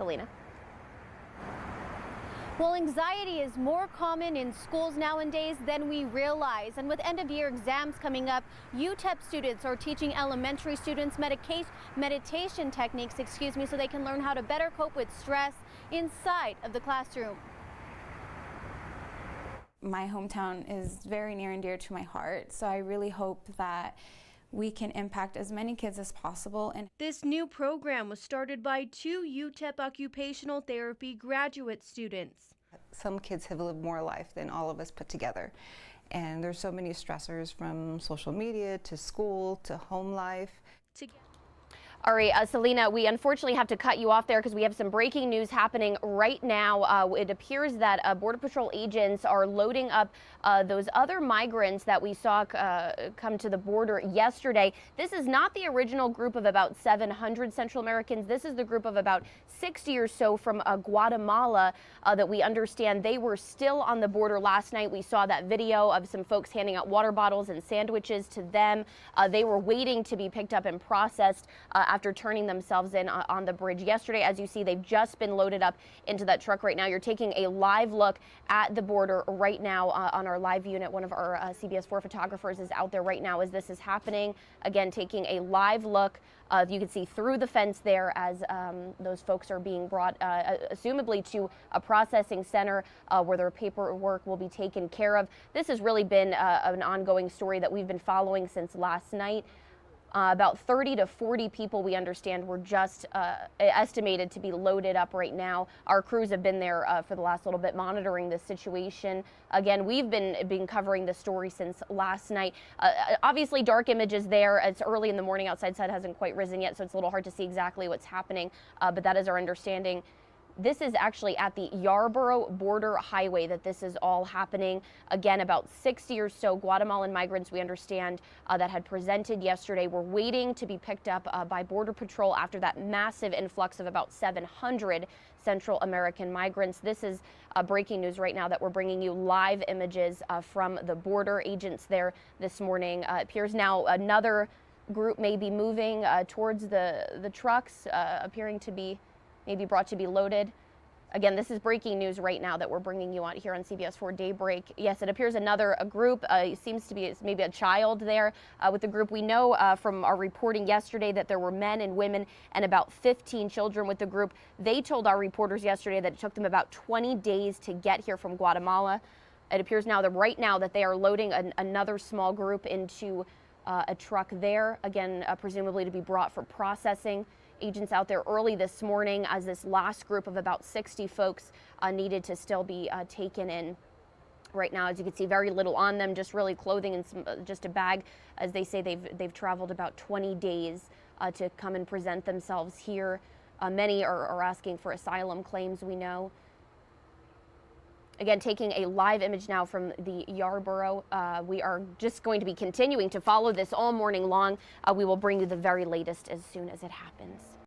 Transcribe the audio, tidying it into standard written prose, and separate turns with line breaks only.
Selena. Well, anxiety is more common in schools nowadays than we realize. And with end-of-year exams coming up, UTEP students are teaching elementary students meditation techniques, so they can learn how to better cope with stress inside of the classroom.
My hometown is very near and dear to my heart, so I really hope that we can impact as many kids as possible. And
this new program was started by 2 UTEP occupational therapy graduate students.
Some kids have lived more life than all of us put together. And there's so many stressors, from social media to school to home life.
All right, Selena, we unfortunately have to cut you off there because we have some breaking news happening right now. It appears that Border Patrol agents are loading up those other migrants that we saw come to the border yesterday. This is not the original group of about 700 Central Americans. This is the group of about 60 or so from Guatemala that we understand they were still on the border last night. We saw that video of some folks handing out water bottles and sandwiches to them. They were waiting to be picked up and processed after turning themselves in on the bridge yesterday. As you see, they've just been loaded up into that truck right now. You're taking a live look at the border right now on our live unit. One of our CBS 4 photographers is out there right now as this is happening. Again, taking a live look. You can see through the fence there as those folks are being brought, assumably, to a processing center where their paperwork will be taken care of. This has really been an ongoing story that we've been following since last night. About 30 to 40 people, we understand, were just estimated to be loaded up right now. Our crews have been there for the last little bit monitoring this situation. Again, we've been covering the story since last night. Obviously, dark images there. It's early in the morning outside, sun hasn't quite risen yet, so it's a little hard to see exactly what's happening, but that is our understanding. This is actually at the Yarborough border highway that this is all happening. Again, about 60 or so Guatemalan migrants, we understand, that had presented yesterday were waiting to be picked up by Border Patrol after that massive influx of about 700 Central American migrants. This is breaking news right now that we're bringing you live images from the border agents there this morning. It appears now another group may be moving towards the trucks, appearing to be maybe brought to be loaded. Again, this is breaking news right now that we're bringing you on here on CBS 4 Daybreak. Yes, it appears a group, seems to be maybe a child there with the group. We know from our reporting yesterday that there were men and women and about 15 children with the group. They told our reporters yesterday that it took them about 20 days to get here from Guatemala. It appears now that right now that they are loading another small group into a truck there, again, presumably to be brought for processing. Agents out there early this morning as this last group of about 60 folks needed to still be taken in. Right now, as you can see, very little on them, just really clothing and just a bag. As they say, they've traveled about 20 days to come and present themselves here. Many are asking for asylum claims, we know. Again, taking a live image now from the Yarborough. We are just going to be continuing to follow this all morning long. We will bring you the very latest as soon as it happens.